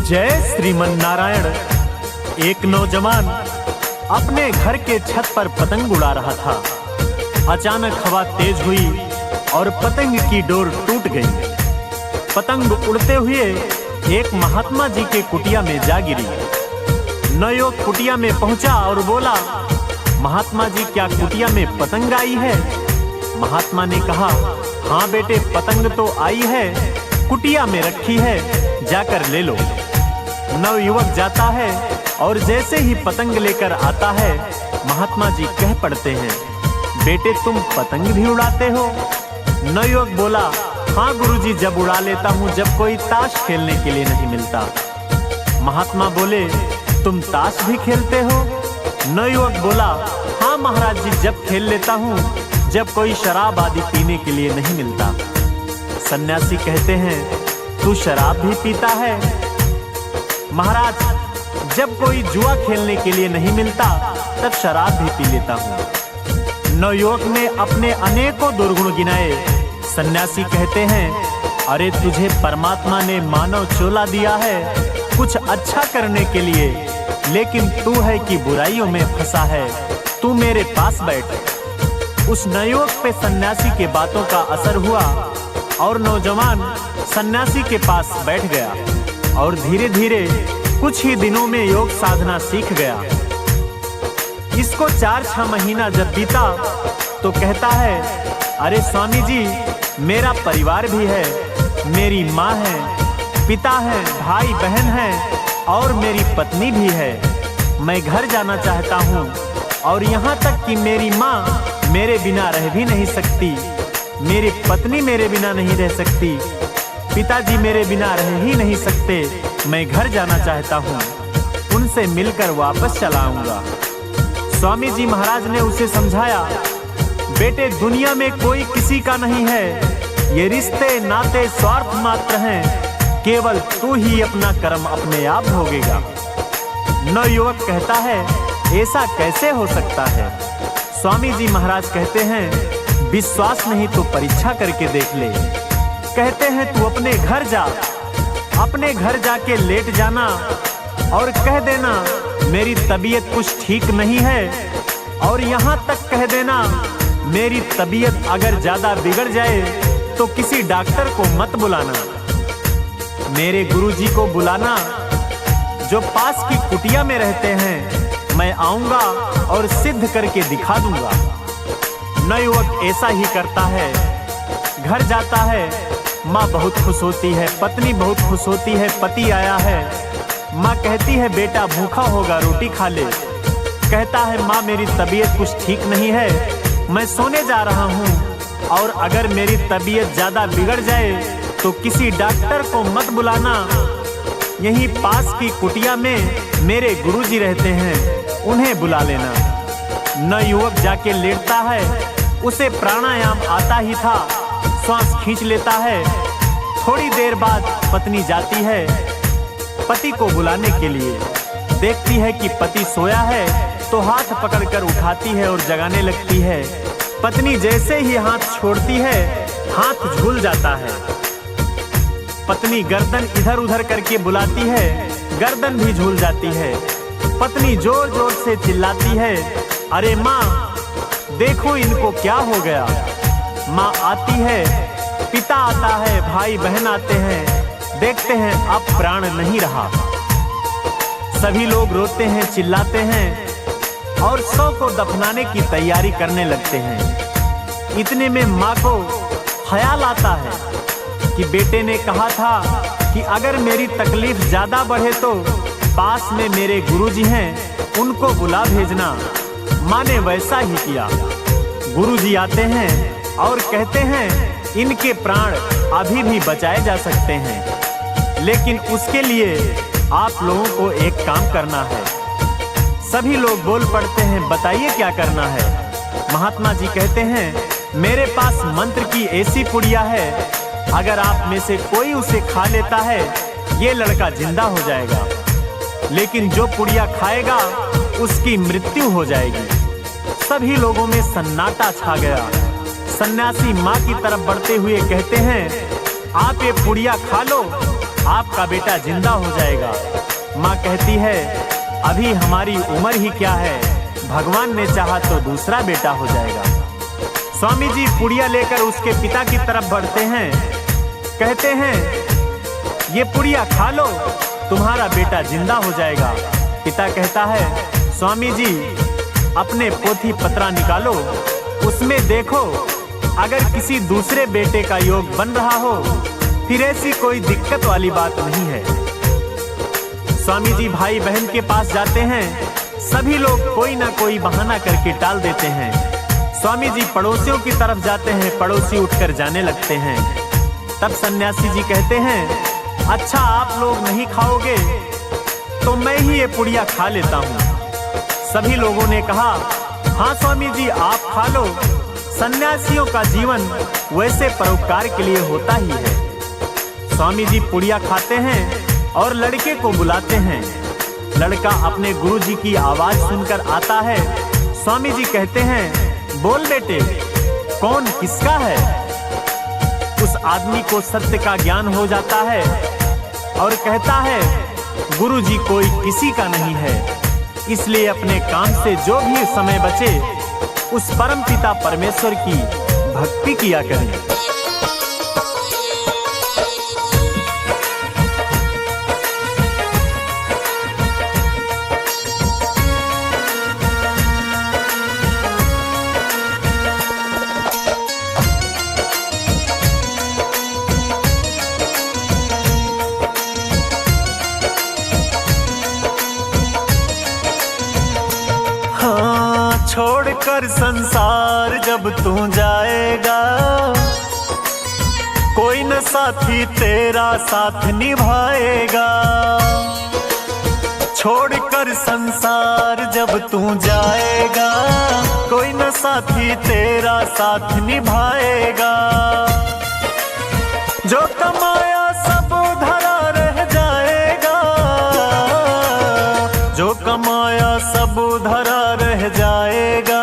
जय श्रीमन नारायण। एक नौजवान अपने घर के छत पर पतंग उड़ा रहा था। अचानक हवा तेज हुई और पतंग की डोर टूट गई। पतंग उड़ते हुए एक महात्मा जी के कुटिया में जा गिरी। नवयुवक कुटिया में पहुंचा और बोला, महात्मा जी क्या कुटिया में पतंग आई है? महात्मा ने कहा, हाँ बेटे, पतंग तो आई है, कुटिया में रखी है, जाकर ले लो। नवयुवक जाता है और जैसे ही पतंग लेकर आता है, महात्मा जी कह पड़ते हैं, बेटे तुम पतंग भी उड़ाते हो? नवयुवक बोला, हाँ गुरुजी, जब उड़ा लेता हूँ जब कोई ताश खेलने के लिए नहीं मिलता। महात्मा बोले, तुम ताश भी खेलते हो? नवयुवक बोला, हाँ महाराज जी, जब खेल लेता हूँ जब कोई शराब आदि पीने के लिए नहीं मिलता। सन्यासी कहते हैं, तू शराब भी पीता है? महाराज, जब कोई जुआ खेलने के लिए नहीं मिलता तब शराब भी पी लेता हूँ। नवयुवक ने अपने अनेकों दुर्गुण गिनाए। सन्यासी कहते हैं, अरे तुझे परमात्मा ने मानव चोला दिया है कुछ अच्छा करने के लिए, लेकिन तू है कि बुराइयों में फंसा है। तू मेरे पास बैठ। उस नवयुवक पे सन्यासी के बातों का असर हुआ और नौजवान सन्यासी के पास बैठ गया और धीरे धीरे कुछ ही दिनों में योग साधना सीख गया। इसको 4-6 महीना जब बीता तो कहता है, अरे स्वामी जी, मेरा परिवार भी है, मेरी माँ है, पिता है, भाई बहन है और मेरी पत्नी भी है। मैं घर जाना चाहता हूँ और यहाँ तक कि मेरी माँ मेरे बिना रह भी नहीं सकती, मेरी पत्नी मेरे बिना नहीं रह सकती, पिताजी मेरे बिना रह ही नहीं सकते। मैं घर जाना चाहता हूँ, उनसे मिलकर वापस चला आऊंगा। स्वामी जी महाराज ने उसे समझाया, बेटे दुनिया में कोई किसी का नहीं है, ये रिश्ते नाते स्वार्थ मात्र हैं, केवल तू ही अपना कर्म अपने आप भोगेगा। नवयुवक कहता है, ऐसा कैसे हो सकता है? स्वामी जी महाराज कहते हैं, विश्वास नहीं तो परीक्षा करके देख ले। कहते हैं, तू अपने घर जा, अपने घर जाके लेट जाना और कह देना मेरी तबीयत कुछ ठीक नहीं है, और यहाँ तक कह देना मेरी तबीयत अगर ज्यादा बिगड़ जाए तो किसी डॉक्टर को मत बुलाना, मेरे गुरुजी को बुलाना जो पास की कुटिया में रहते हैं, मैं आऊंगा और सिद्ध करके दिखा दूंगा। नवयुवक ऐसा ही करता है, घर जाता है, माँ बहुत खुश होती है, पत्नी बहुत खुश होती है, पति आया है। माँ कहती है, बेटा भूखा होगा, रोटी खा ले। कहता है, माँ मेरी तबीयत कुछ ठीक नहीं है, मैं सोने जा रहा हूँ, और अगर मेरी तबीयत ज़्यादा बिगड़ जाए तो किसी डॉक्टर को मत बुलाना, यहीं पास की कुटिया में मेरे गुरुजी रहते हैं, उन्हें बुला लेना। नवयुवक जाके लेटता है, उसे प्राणायाम आता ही था, श्वास खींच लेता है। थोड़ी देर बाद पत्नी जाती है पति को बुलाने के लिए, देखती है कि पति सोया है तो हाथ पकड़कर उठाती है और जगाने लगती है। पत्नी जैसे ही हाथ छोड़ती है, हाथ झूल जाता है। पत्नी गर्दन इधर उधर करके बुलाती है, गर्दन भी झूल जाती है। पत्नी जोर जोर से चिल्लाती है, अरे माँ देखो इनको क्या हो गया। माँ आती है, पिता आता है, भाई बहन आते हैं, देखते हैं अब प्राण नहीं रहा। सभी लोग रोते हैं, चिल्लाते हैं और शव को दफनाने की तैयारी करने लगते हैं। इतने में माँ को ख्याल आता है कि बेटे ने कहा था कि अगर मेरी तकलीफ ज्यादा बढ़े तो पास में मेरे गुरुजी हैं, उनको बुला भेजना। माँ ने वैसा ही किया। गुरुजी आते हैं और कहते हैं, इनके प्राण अभी भी बचाए जा सकते हैं, लेकिन उसके लिए आप लोगों को एक काम करना है। सभी लोग बोल पड़ते हैं, बताइए क्या करना है? महात्मा जी कहते हैं, मेरे पास मंत्र की ऐसी पुड़िया है, अगर आप में से कोई उसे खा लेता है, ये लड़का जिंदा हो जाएगा, लेकिन जो पुड़िया खाएगा उसकी मृत्यु हो जाएगी। सभी लोगों में सन्नाटा छा गया। सन्यासी माँ की तरफ बढ़ते हुए कहते हैं, आप ये पुड़िया खा लो, आपका बेटा जिंदा हो जाएगा। माँ कहती है, अभी हमारी उम्र ही क्या है, भगवान ने चाहा तो दूसरा बेटा हो जाएगा। स्वामी जी पुड़िया लेकर उसके पिता की तरफ बढ़ते हैं। कहते हैं, ये पुड़िया खा लो, तुम्हारा बेटा जिंदा हो जाएगा। पिता कहता है, स्वामी जी अपने पोथी पत्रा निकालो, उसमें देखो अगर किसी दूसरे बेटे का योग बन रहा हो फिर ऐसी कोई दिक्कत वाली बात नहीं है। स्वामी जी भाई बहन के पास जाते हैं। सभी लोग कोई ना कोई बहाना करके टाल देते हैं। स्वामी जी पड़ोसियों की तरफ जाते हैं। पड़ोसी उठकर जाने लगते हैं। तब सन्यासी जी कहते हैं, अच्छा आप लोग नहीं खाओगे तो मैं ही ये पुड़िया खा लेता हूँ। सभी लोगों ने कहा, हाँ स्वामी जी आप खा लो, सन्यासियों का जीवन वैसे परोपकार के लिए होता ही है। स्वामी जी पुड़िया खाते हैं और लड़के को बुलाते हैं। लड़का अपने गुरुजी की आवाज सुनकर आता है। स्वामी जी कहते हैं, बोल बेटे कौन किसका है। उस आदमी को सत्य का ज्ञान हो जाता है और कहता है, गुरुजी कोई किसी का नहीं है, इसलिए अपने काम से जो भी समय बचे उस परमपिता परमेश्वर की भक्ति किया करें। छोड़कर संसार जब तू जाएगा, कोई न साथी तेरा साथ निभाएगा। छोड़कर संसार जब तू जाएगा, कोई न साथी तेरा साथ निभाएगा। जो कमाया सब धरा रह जाएगा, जो कमाया सब धरा रह जाएगा।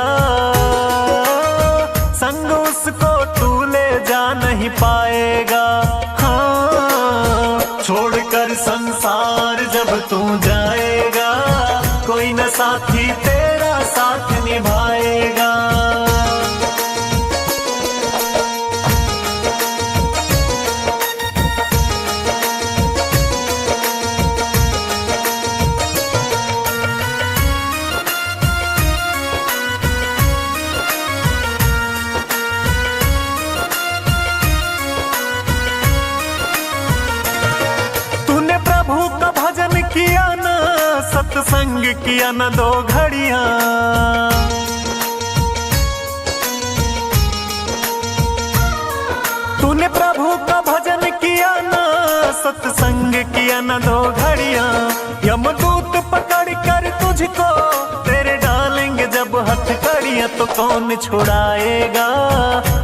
संग उसको तू ले जा नहीं पाएगा। हाँ, छोड़कर संसार जब तू जाएगा, कोई न साथी तेरा साथ निभाएगा। सत्संग किया न दो घड़ियां, तूने प्रभु का भजन किया न सत्संग किया न दो घड़ियां। यमदूत पकड़ कर तुझको तेरे डालेंगे जब हथकड़ियां, तो कौन छुड़ाएगा,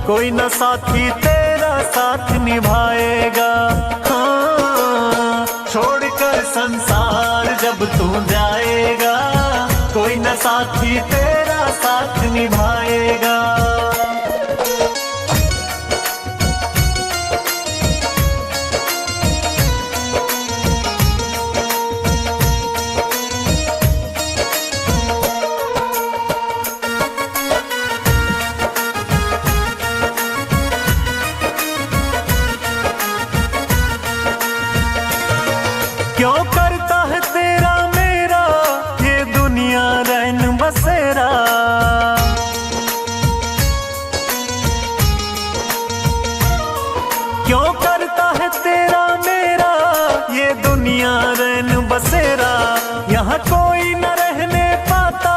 कोई न साथी तेरा साथ निभाएगा। हाँ, छोड़कर संसार जब तू जाएगा, कोई न साथी तेरा साथ निभाएगा। क्यों करता है तेरा मेरा ये दुनिया रैन बसेरा। क्यों करता है तेरा मेरा ये दुनिया रैन बसेरा। यहाँ कोई न रहने पाता,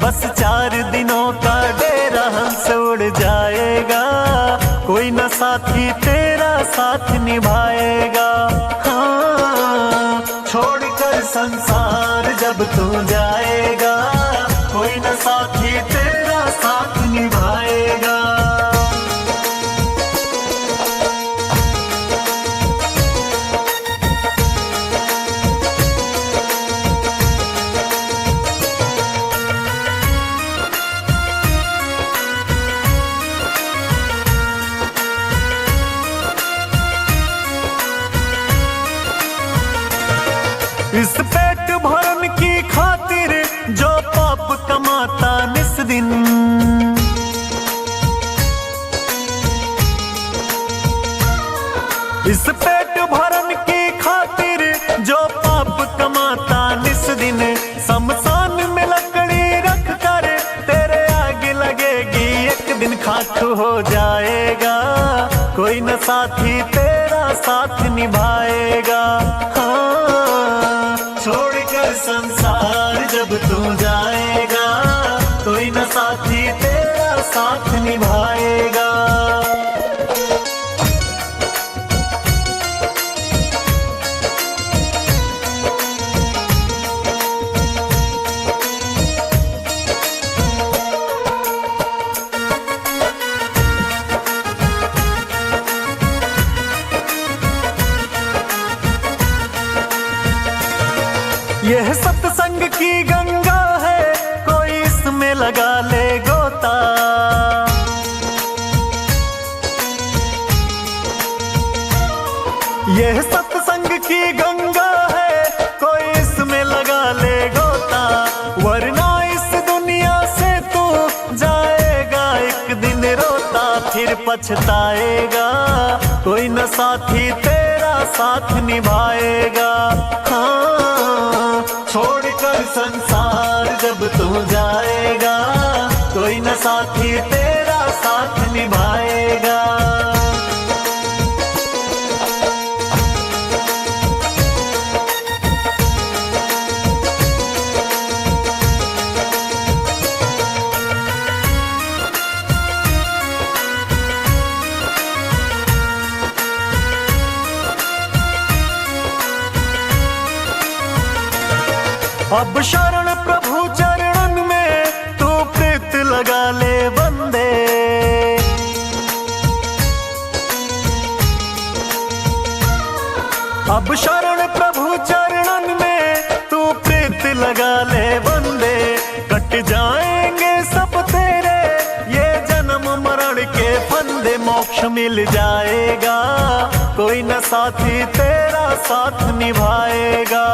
बस 4 दिनों का डेरा। हमसे उड़ जाएगा, कोई न साथी तेरा साथ निभाएगा। हाँ, छोड़कर संसार जब तू जाएगा, कोई न साथी तेरा साथ निभाएगा। इस पेट भरन की खातिर जो पाप कमाता निस दिन, इस पेट भरन की खातिर जो पाप कमाता निस दिन, शमशान में लकड़ी रख कर तेरे आगे लगेगी, एक दिन खाक हो जाएगा, कोई न साथी तेरा साथ निभाएगा। हाँ, छोड़कर संसार जब तू जाएगा, कोई न साथी तेरा साथ निभाएगा। यह सत्संग की गंगा है, कोई इसमें लगा ले गोता। यह सत्संग की गंगा है, कोई इसमें लगा ले गोता, वरना इस दुनिया से तू जाएगा एक दिन रोता, फिर पछताएगा, कोई न साथी तेरा साथ निभाएगा। हाँ, छोड़कर संसार जब तू जाएगा, कोई न साथी तेरा साथ निभाएगा। अब शरण प्रभु चरणन में तू प्रीत लगा ले बंदे, अब शरण प्रभु चरणन में तू प्रीत लगा ले बंदे, कट जाएंगे सब तेरे ये जन्म मरण के फंदे, मोक्ष मिल जाएगा, कोई न साथी तेरा साथ निभाएगा।